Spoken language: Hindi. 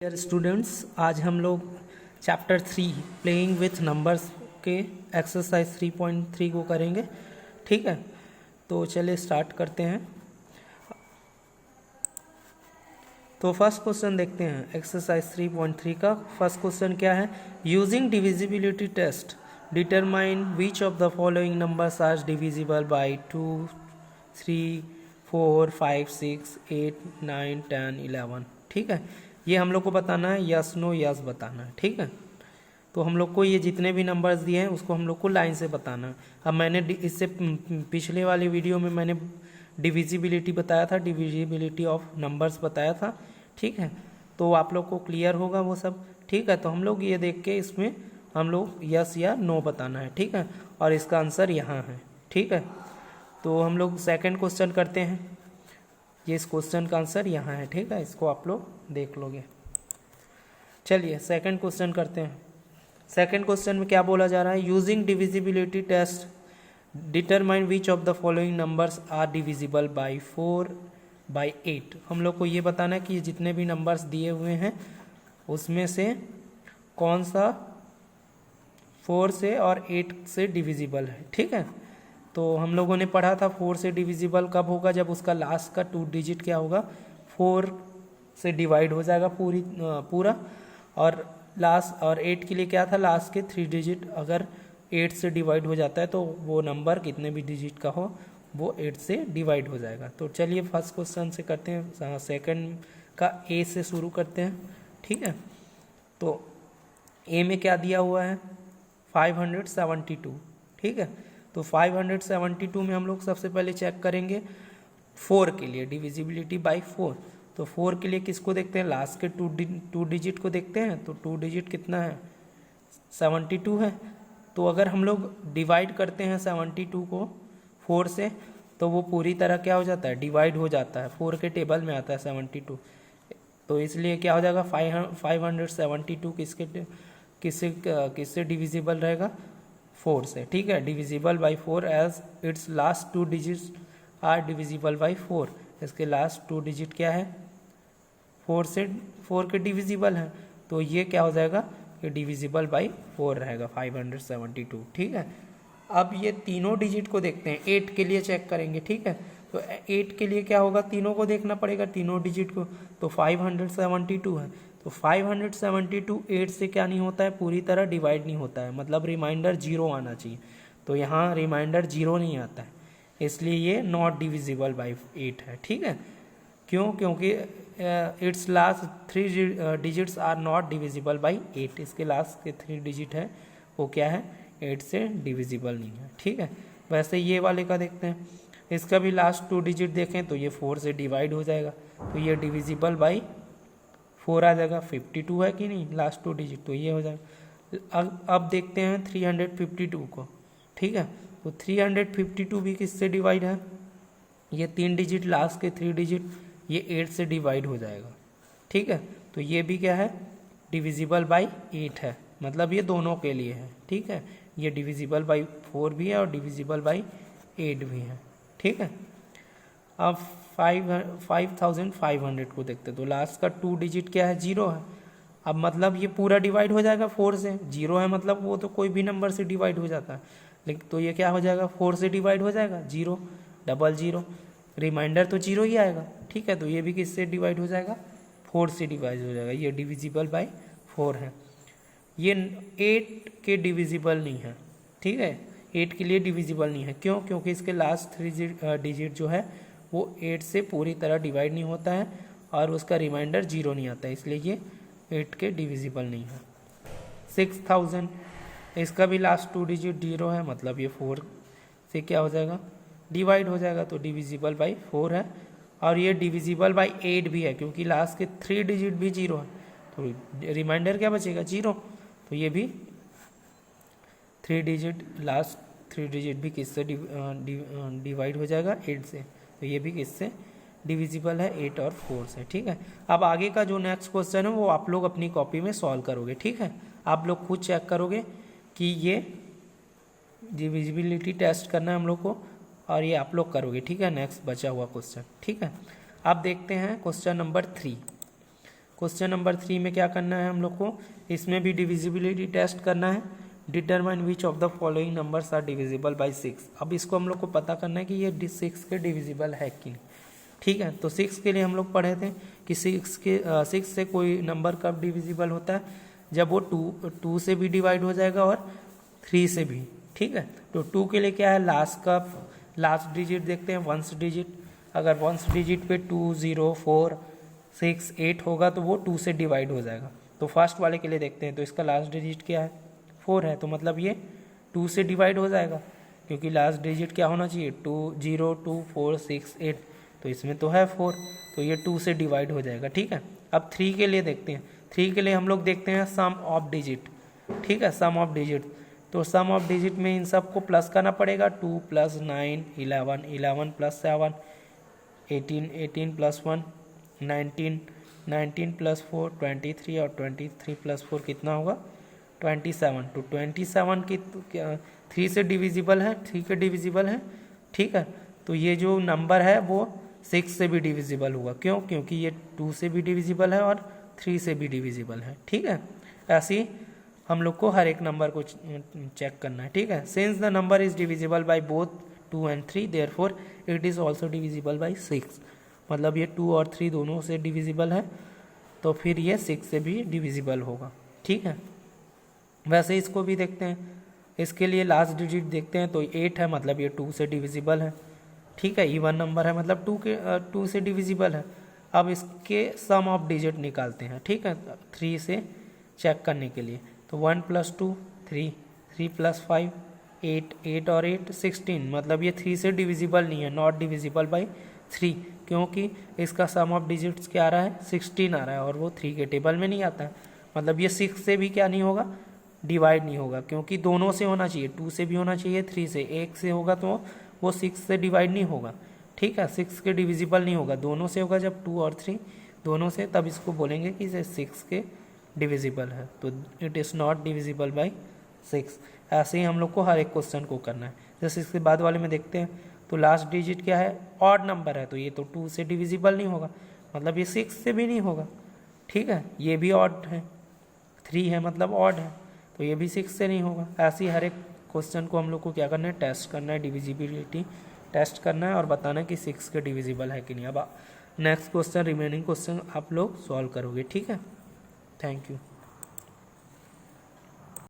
डियर स्टूडेंट्स, आज हम लोग चैप्टर 3 प्लेइंग विथ नंबर्स के एक्सरसाइज 3.3 को करेंगे। ठीक है, तो चलिए स्टार्ट करते हैं। तो फर्स्ट क्वेश्चन देखते हैं एक्सरसाइज 3.3 का। फर्स्ट क्वेश्चन क्या है? Using divisibility test determine which of the following numbers are divisible by 2, 3, 4, 5, 6, 8, 9, 10, 11। ठीक है, ये हम लोग को बताना है, यस नो यस बताना है। ठीक है, तो हम लोग को ये जितने भी नंबर्स दिए हैं उसको हम लोग को लाइन से बताना है। अब मैंने इससे पिछले वाली वीडियो में मैंने डिविजिबिलिटी बताया था, डिविजिबिलिटी ऑफ नंबर्स बताया था। ठीक है, तो आप लोग को क्लियर होगा वो सब। ठीक है, तो हम लोग ये देख के इसमें हम लोग यस या नो बताना है। ठीक है, और इसका आंसर यहाँ है। ठीक है, तो हम लोग सेकंड क्वेश्चन करते हैं। ये इस क्वेश्चन का आंसर यहाँ है। ठीक है, इसको आप लोग देख लोगे। चलिए सेकंड क्वेश्चन करते हैं। सेकंड क्वेश्चन में क्या बोला जा रहा है? Using divisibility test determine which of the following numbers are divisible by 4 by 8। हम लोग को ये बताना है कि जितने भी नंबर्स दिए हुए हैं उसमें से कौन सा 4 से और 8 से डिविजिबल है। ठीक है, तो हम लोगों ने पढ़ा था 4 से डिविजिबल कब होगा? जब उसका लास्ट का 2 डिजिट क्या होगा? 4 से डिवाइड हो जाएगा पूरा। और लास्ट और 8 के लिए क्या था? लास्ट के 3 डिजिट अगर 8 से डिवाइड हो जाता है तो वो नंबर कितने भी डिजिट का हो वो 8 से डिवाइड हो जाएगा। तो चलिए फर्स्ट क्वेश्चन से करते हैं। सेकंड का ए से शुरू करते हैं। ठीक है, तो ए में क्या दिया हुआ है? 572। ठीक है, तो 572 में हम लोग सबसे पहले चेक करेंगे 4 के लिए डिविजिबिलिटी बाय 4। तो 4 के लिए किसको देखते हैं? लास्ट के 2 डिजिट को देखते हैं। तो 2 डिजिट कितना है? 72 है। तो अगर हम लोग डिवाइड करते हैं 72 को 4 से तो वो पूरी तरह क्या हो जाता है? डिवाइड हो जाता है। 4 के टेबल में आता है 72। तो इसलिए क्या हो जाएगा? 572 किससे डिविजिबल रहेगा? 4 से। ठीक है, divisible by 4 as its last 2 digits are divisible by 4। इसके लास्ट 2 डिजिट क्या है? 4 के डिविजिबल है। तो ये क्या हो जाएगा? ये डिविजिबल बाय 4 रहेगा 572। ठीक है, अब ये तीनों डिजिट को देखते हैं। 8 के लिए चेक करेंगे। ठीक है, तो 8 के लिए क्या होगा? तीनों को देखना पड़ेगा, तीनों डिजिट को। तो 572 है। तो 572 8 से क्या नहीं होता है? पूरी तरह डिवाइड नहीं होता है, मतलब रिमाइंडर 0 आना चाहिए। तो यहाँ रिमाइंडर 0 नहीं आता है, इसलिए ये नॉट डिविजिबल बाय 8 है। ठीक है, क्यों? क्योंकि its last 3 digits are not divisible by 8। इसके लास्ट के 3 डिजिट है वो क्या है? 8 से डिविजिबल नहीं है। ठीक है, वैसे ये वाले का देखते हैं। इसका भी लास्ट 2 डिजिट देखें तो ये 4 से डिवाइड हो जाएगा, तो ये डिविजिबल बाय 4 आ जाएगा। 52 है कि नहीं लास्ट 2 डिजिट? तो ये हो जाएगा। अब देखते हैं 352 को। ठीक है, तो 352 भी किससे डिवाइड है? ये 3 डिजिट लास्ट के 3 डिजिट ये 8 से डिवाइड हो जाएगा। ठीक है, तो ये भी क्या है? डिविजिबल बाय 8 है, मतलब ये दोनों के लिए है। ठीक है, ये डिविजिबल बाय 4 भी है और डिविजिबल बाय 8 भी है। ठीक है, अब 5500 को देखते हैं। तो लास्ट का 2 डिजिट क्या है? 0 है। अब मतलब ये पूरा डिवाइड हो जाएगा 4 से। 0 है मतलब वो तो कोई भी नंबर से डिवाइड हो जाता है, लेकिन तो ये क्या हो जाएगा? 4 से डिवाइड हो जाएगा। 0 डबल 0, रिमाइंडर तो 0 ही आएगा। ठीक है, तो ये भी किससे डिवाइड हो जाएगा? 4 से डिवाइड हो जाएगा। ये डिविजिबल बाय 4 है। ये 8 के डिविजिबल नहीं है। ठीक है, 8 के लिए डिविजिबल नहीं है। क्यों? क्योंकि इसके लास्ट 3 डिजिट जो है वो 8 से पूरी तरह डिवाइड नहीं होता है और उसका रिमाइंडर 0 नहीं आता है, इसलिए ये 8 के डिविजिबल नहीं है। 6000, इसका भी लास्ट 2 डिजिट 0 है, मतलब ये 4 से क्या हो जाएगा? डिवाइड हो जाएगा। तो डिविजिबल बाय 4 है। और ये डिविजिबल बाय 8 भी है, क्योंकि लास्ट के 3 डिजिट भी 0 है, तो रिमाइंडर क्या बचेगा? 0। तो ये भी 3 डिजिट लास्ट 3 डिजिट भी किससे डिवाइड हो जाएगा? 8 से। तो ये भी किससे डिविजिबल है? 8 और 4 से। ठीक है, अब आगे का जो नेक्स्ट क्वेश्चन है वो आप लोग अपनी कॉपी में सॉल्व करोगे। ठीक है, आप लोग खुद चेक करोगे कि ये डिविजिबिलिटी टेस्ट करना है हम लोग को, और ये आप लोग करोगे। ठीक है, नेक्स्ट बचा हुआ क्वेश्चन। ठीक है, अब देखते हैं क्वेश्चन नंबर 3। क्वेश्चन नंबर 3 में क्या करना है हम लोग को, इसमें भी डिविजिबिलिटी टेस्ट करना है। Determine which of the following numbers are divisible by 6। अब इसको हम लोग को पता करना है कि ये 6 के डिविजिबल है कि नहीं। ठीक है, तो 6 के लिए हम लोग पढ़े थे कि 6 से कोई नंबर कब डिविजिबल होता है, जब वो 2 से भी डिवाइड हो जाएगा और 3 से भी। ठीक है, तो 2 के लिए क्या है, लास्ट डिजिट देखते हैं, वंस डिजिट। अगर वंस डिजिट पे 2 0 4 6 8 होगा तो वो 2 से डिवाइड हो जाएगा। तो फर्स्ट वाले के लिए देखते हैं, तो इसका लास्ट डिजिट क्या है, 4 है, तो मतलब ये 2 से डिवाइड हो जाएगा, क्योंकि लास्ट डिजिट क्या होना चाहिए, 2 0 2 4 6 8, तो इसमें तो है 4, तो ये 2 से डिवाइड हो जाएगा। ठीक है, अब 3 के लिए देखते हैं। 3 के लिए हम लोग देखते हैं सम ऑफ डिजिट। ठीक है, सम ऑफ डिजिट, तो सम ऑफ डिजिट में इन सबको प्लस करना पड़ेगा। 2 + 9 11, 11 + 7 18, 18 + 1 19, 19 + 4 23 और 23 + 4 कितना होगा, 27। तो 27 की 3 से डिविजिबल है, 3 के डिविजिबल है। ठीक है, तो ये जो नंबर है वो 6 से भी डिविजिबल हुआ। क्यों, क्योंकि ये 2 से भी डिविजिबल है और 3 से भी डिविजिबल है। ठीक है, ऐसे ही हम लोग को हर एक नंबर को चेक करना है। ठीक है, since the number is divisible by both 2 and 3 therefore it is also divisible by 6। मतलब ये 2 और 3 दोनों से डिविजिबल है, तो फिर ये 6 से भी डिविजिबल होगा। ठीक है, वैसे इसको भी देखते हैं। इसके लिए लास्ट डिजिट देखते हैं, तो 8 है, मतलब ये 2 से डिविजिबल है। ठीक है, इवन नंबर है, मतलब 2 से डिविजिबल है। अब इसके सम ऑफ डिजिट निकालते हैं। ठीक है, 3 से चेक करने के लिए, तो 1 + 2 3, 3 + 5 8, 8 और 8 16, मतलब ये 3 से डिविजिबल नहीं है, नॉट डिविजिबल बाई 3, क्योंकि इसका सम ऑफ डिजिट्स क्या आ रहा है, 16 आ रहा है, और वो 3 के टेबल में नहीं आता है। मतलब ये 6 से भी क्या नहीं होगा, डिवाइड नहीं होगा, क्योंकि दोनों से होना चाहिए, 2 से भी होना चाहिए, 3 से। एक से होगा तो वो 6 से डिवाइड नहीं होगा। ठीक है, 6 के डिविजिबल नहीं होगा, दोनों से होगा, जब 2 और 3 दोनों से, तब इसको बोलेंगे कि इसे 6 के डिविजिबल है। तो it is not divisible by 6। ऐसे ही हम लोग को हर एक क्वेश्चन को करना है। जैसे इसके बाद वाले में देखते हैं, तो लास्ट डिजिट क्या है, ऑड नंबर है, तो ये तो 2 से डिविजिबल नहीं होगा, मतलब ये 6 से भी नहीं होगा। ठीक है, ये भी ऑड है, 3 है मतलब ऑड है, तो ये भी 6 से नहीं होगा। ऐसे ही हर एक क्वेश्चन को हम लोग को क्या करना है, टेस्ट करना है, डिविजिबिलिटी टेस्ट करना है और बताना है कि 6 के डिविजिबल है कि नहीं। अब नेक्स्ट क्वेश्चन, रिमेनिंग क्वेश्चन आप लोग सॉल्व करोगे। ठीक है, थैंक यू।